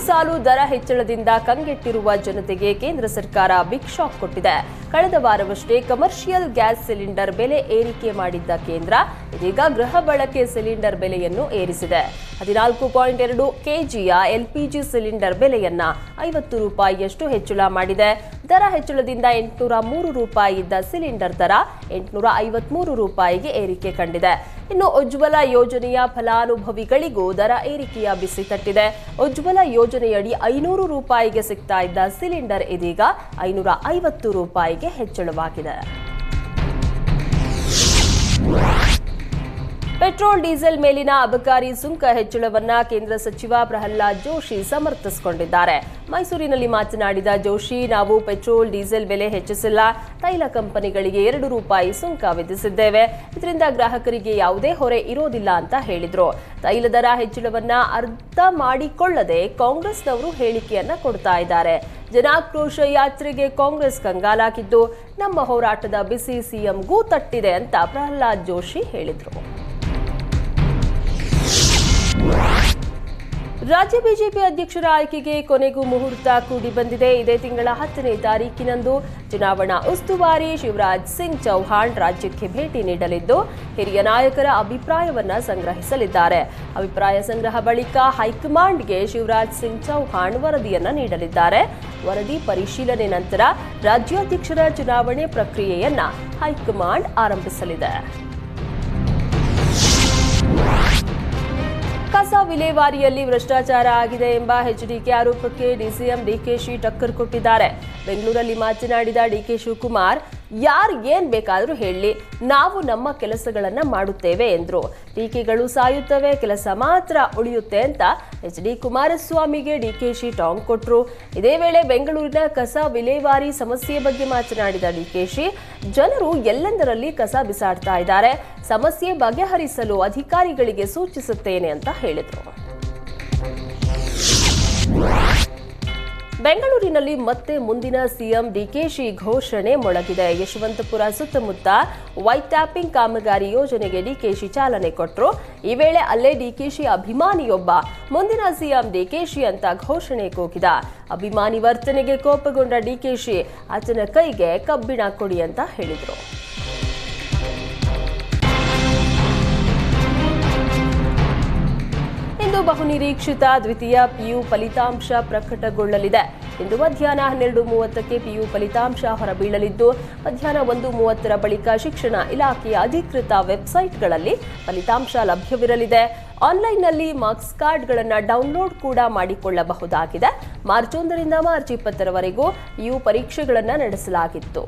ಸಾಲು ದರ ಹೆಚ್ಚಳದಿಂದ ಕಂಗೆಟ್ಟಿರುವ ಜನತೆಗೆ ಕೇಂದ್ರ ಸರ್ಕಾರ ಬಿಗ್ ಶಾಕ್ ಕೊಟ್ಟಿದೆ. ಕಳೆದ ವಾರವಷ್ಟೇ ಕಮರ್ಷಿಯಲ್ ಗ್ಯಾಸ್ ಸಿಲಿಂಡರ್ ಬೆಲೆ ಏರಿಕೆ ಮಾಡಿದ್ದ ಕೇಂದ್ರ ಇದೀಗ ಗೃಹ ಬಳಕೆ ಸಿಲಿಂಡರ್ ಬೆಲೆಯನ್ನು ಏರಿಸಿದೆ. 14.2 ಕೆಜಿಯ ಎಲ್ಪಿಜಿ ಸಿಲಿಂಡರ್ ಬೆಲೆಯನ್ನ 50 ರೂಪಾಯಿಯಷ್ಟು ಹೆಚ್ಚಳ ಮಾಡಿದೆ. ದರ ಹೆಚ್ಚಳದಿಂದ 803 ರೂಪಾಯಿ ಇದ್ದ ಸಿಲಿಂಡರ್ ದರ 853 ರೂಪಾಯಿಗೆ ಏರಿಕೆ ಕಂಡಿದೆ. ಇನ್ನು ಉಜ್ವಲ ಯೋಜನೆಯ ಫಲಾನುಭವಿಗಳಿಗೂ ದರ ಏರಿಕೆಯ ಬಿಸಿ ತಟ್ಟಿದೆ. ಉಜ್ವಲ ಯೋಜನೆಯಡಿ 500 ರೂಪಾಯಿಗೆ ಸಿಗ್ತಾ ಇದ್ದ ಸಿಲಿಂಡರ್ ಇದೀಗ 550 ರೂಪಾಯಿಗೆ ಹೆಚ್ಚಳವಾಗಿದೆ. ಪೆಟ್ರೋಲ್ ಡೀಸೆಲ್ ಮೇಲಿನ ಅಬಕಾರಿ ಸುಂಕ ಹೆಚ್ಚಳವನ್ನ ಕೇಂದ್ರ ಸಚಿವ ಪ್ರಹ್ಲಾದ್ ಜೋಶಿ ಸಮರ್ಥಿಸಿಕೊಂಡಿದ್ದಾರೆ. ಮೈಸೂರಿನಲ್ಲಿ ಮಾತನಾಡಿದ ಜೋಶಿ, ನಾವು ಪೆಟ್ರೋಲ್ ಡೀಸೆಲ್ ಬೆಲೆ ಹೆಚ್ಚಿಸಿಲ್ಲ, ತೈಲ ಕಂಪನಿಗಳಿಗೆ 2 ರೂಪಾಯಿ ಸುಂಕ ವಿಧಿಸಿದ್ದೇವೆ. ಇದರಿಂದ ಗ್ರಾಹಕರಿಗೆ ಯಾವುದೇ ಹೊರೆ ಇರೋದಿಲ್ಲ ಅಂತ ಹೇಳಿದ್ರು. ತೈಲ ದರ ಹೆಚ್ಚಳವನ್ನ ಅರ್ಥ ಮಾಡಿಕೊಳ್ಳದೆ ಕಾಂಗ್ರೆಸ್ನವರು ಹೇಳಿಕೆಯನ್ನ ಕೊಡ್ತಾ ಇದ್ದಾರೆ. ಜನಾಕ್ರೋಶ ಯಾತ್ರೆಗೆ ಕಾಂಗ್ರೆಸ್ ಕಂಗಾಲಾಗಿದ್ದು, ನಮ್ಮ ಹೋರಾಟದ ಬಿಸಿ ಸಿಎಂಗೂ ತಟ್ಟಿದೆ ಅಂತ ಪ್ರಹ್ಲಾದ್ ಜೋಶಿ ಹೇಳಿದ್ರು. ರಾಜ್ಯ ಬಿಜೆಪಿ ಅಧ್ಯಕ್ಷರ ಆಯ್ಕೆಗೆ ಕೊನೆಗೂ ಮುಹೂರ್ತ ಕೂಡಿ ಬಂದಿದೆ. ಇದೇ ತಿಂಗಳ 10ನೇ ತಾರೀಕಿನಂದು ಚುನಾವಣಾ ಉಸ್ತುವಾರಿ ಶಿವರಾಜ್ ಸಿಂಗ್ ಚೌಹಾಣ್ ರಾಜ್ಯಕ್ಕೆ ಭೇಟಿ ನೀಡಲಿದ್ದು, ಹಿರಿಯ ನಾಯಕರ ಅಭಿಪ್ರಾಯವನ್ನ ಸಂಗ್ರಹಿಸಲಿದ್ದಾರೆ. ಅಭಿಪ್ರಾಯ ಸಂಗ್ರಹ ಬಳಿಕ ಹೈಕಮಾಂಡ್ಗೆ ಶಿವರಾಜ್ ಸಿಂಗ್ ಚೌಹಾಣ್ ವರದಿಯನ್ನ ನೀಡಲಿದ್ದಾರೆ. ವರದಿ ಪರಿಶೀಲನೆ ನಂತರ ರಾಜ್ಯಾಧ್ಯಕ್ಷರ ಚುನಾವಣೆ ಪ್ರಕ್ರಿಯೆಯನ್ನ ಹೈಕಮಾಂಡ್ ಆರಂಭಿಸಲಿದೆ. ಕಸ ವಿಲೇವಾರಿಯಲ್ಲಿ ಭ್ರಷ್ಟಾಚಾರ ಆಗಿದೆ ಎಂಬ ಎಚ್ಡಿಕೆ ಆರೋಪಕ್ಕೆ ಡಿಸಿಎಂ ಡಿಕೆಶಿ ಟಕ್ಕರ್ ಕೊಟ್ಟಿದ್ದಾರೆ. ಬೆಂಗಳೂರಲ್ಲಿ ಮಾತನಾಡಿದ ಡಿಕೆ ಶಿವಕುಮಾರ್, ಯಾರು ಏನ್ ಬೇಕಾದರೂ ಹೇಳಿ, ನಾವು ನಮ್ಮ ಕೆಲಸಗಳನ್ನ ಮಾಡುತ್ತೇವೆ ಎಂದ್ರು. ಟೀಕೆಗಳು ಸಾಯುತ್ತವೆ, ಕೆಲಸ ಮಾತ್ರ ಉಳಿಯುತ್ತೆ ಅಂತ ಎಚ್ಡಿ ಕುಮಾರಸ್ವಾಮಿಗೆ ಡಿಕೆಶಿ ಟಾಂಗ್ ಕೊಟ್ರು. ಇದೇ ವೇಳೆ ಬೆಂಗಳೂರಿನ ಕಸ ವಿಲೇವಾರಿ ಸಮಸ್ಯೆ ಬಗ್ಗೆ ಮಾತನಾಡಿದ ಡಿಕೆಶಿ, ಜನರು ಎಲ್ಲೆಂದರಲ್ಲಿ ಕಸ ಬಿಸಾಡ್ತಾ ಇದ್ದಾರೆ, ಸಮಸ್ಯೆ ಬಗೆಹರಿಸಲು ಅಧಿಕಾರಿಗಳಿಗೆ ಸೂಚಿಸುತ್ತೇನೆ ಅಂತ ಹೇಳಿದರು. ಬೆಂಗಳೂರಿನಲ್ಲಿ ಮತ್ತೆ ಮುಂದಿನ ಸಿಎಂ ಡಿಕೆಶಿ ಘೋಷಣೆ ಮೊಳಗಿದೆ. ಯಶವಂತಪುರ ಸುತ್ತಮುತ್ತ ವೈಟ್ ಟ್ಯಾಪಿಂಗ್ ಕಾಮಗಾರಿ ಯೋಜನೆಗೆ ಡಿಕೆಶಿ ಚಾಲನೆ ಕೊಟ್ಟರು. ಈ ವೇಳೆ ಅಲ್ಲೇ ಡಿಕೆಶಿ ಅಭಿಮಾನಿಯೊಬ್ಬ ಮುಂದಿನ ಸಿಎಂ ಡಿಕೆಶಿ ಅಂತ ಘೋಷಣೆ ಕೂಗಿದ. ಅಭಿಮಾನಿ ವರ್ತನೆಗೆ ಕೋಪಗೊಂಡ ಡಿಕೆಶಿ ಆತನ ಕೈಗೆ ಕಬ್ಬಿಣ ಕೊಡಿ ಅಂತ ಹೇಳಿದರು. ಇಂದು ಬಹುನಿರೀಕ್ಷಿತ ದ್ವಿತೀಯ ಪಿಯು ಫಲಿತಾಂಶ ಪ್ರಕಟಗೊಳ್ಳಲಿದೆ. ಇಂದು ಮಧ್ಯಾಹ್ನ 12:30ಕ್ಕೆ ಪಿಯು ಫಲಿತಾಂಶ ಹೊರಬೀಳಲಿದ್ದು, ಮಧ್ಯಾಹ್ನ 1:30 ಬಳಿಕ ಶಿಕ್ಷಣ ಇಲಾಖೆಯ ಅಧಿಕೃತ ವೆಬ್ಸೈಟ್ಗಳಲ್ಲಿ ಫಲಿತಾಂಶ ಲಭ್ಯವಿರಲಿದೆ. ಆನ್ಲೈನ್ನಲ್ಲಿ ಮಾರ್ಕ್ಸ್ ಕಾರ್ಡ್ಗಳನ್ನು ಡೌನ್ಲೋಡ್ ಕೂಡ ಮಾಡಿಕೊಳ್ಳಬಹುದಾಗಿದೆ. ಮಾರ್ಚ್ 1ರಿಂದ ಮಾರ್ಚ್ 20ರವರೆಗೂ ಪಿಯು ಪರೀಕ್ಷೆಗಳನ್ನು ನಡೆಸಲಾಗಿತ್ತು.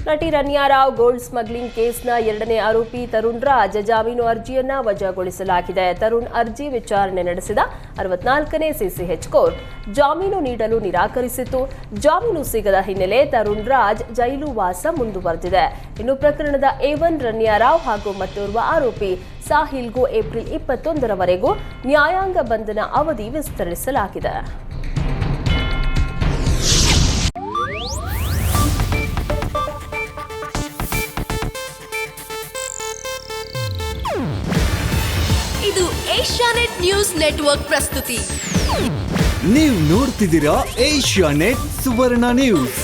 ನಟಿ ರನ್ಯಾ ರಾವ್ ಗೋಲ್ಡ್ ಸ್ಮಗ್ಲಿಂಗ್ ಕೇಸ್ನ 2ನೇ ಆರೋಪಿ ತರುಣ್ ರಾಜ್ ಜಾಮೀನು ಅರ್ಜಿಯನ್ನ ವಜಾಗೊಳಿಸಲಾಗಿದೆ. ತರುಣ್ ಅರ್ಜಿ ವಿಚಾರಣೆ ನಡೆಸಿದ 64ನೇ ಸಿಸಿಎಚ್ ಕೋರ್ಟ್ ಜಾಮೀನು ನೀಡಲು ನಿರಾಕರಿಸಿತು. ಜಾಮೀನು ಸಿಗದ ಹಿನ್ನೆಲೆ ತರುಣ್ ರಾಜ್ ಜೈಲು ವಾಸ ಮುಂದುವರೆದಿದೆ. ಇನ್ನು ಪ್ರಕರಣದ A1 ರನ್ಯಾ ರಾವ್ ಹಾಗೂ ಮತ್ತೋರ್ವ ಆರೋಪಿ ಸಾಹಿಲ್ಗೂ ಏಪ್ರಿಲ್ 21ರವರೆಗೂ ನ್ಯಾಯಾಂಗ ಬಂಧನ ಅವಧಿ ವಿಸ್ತರಿಸಲಾಗಿದೆ. ಇದು ಏಷ್ಯಾನೆಟ್ ನ್ಯೂಸ್ ನೆಟ್ವರ್ಕ್ ಪ್ರಸ್ತುತಿ. ನೀವು ನೋಡ್ತಿದ್ದೀರಾ ಏಷ್ಯಾನೆಟ್ ಸುವರ್ಣ ನ್ಯೂಸ್.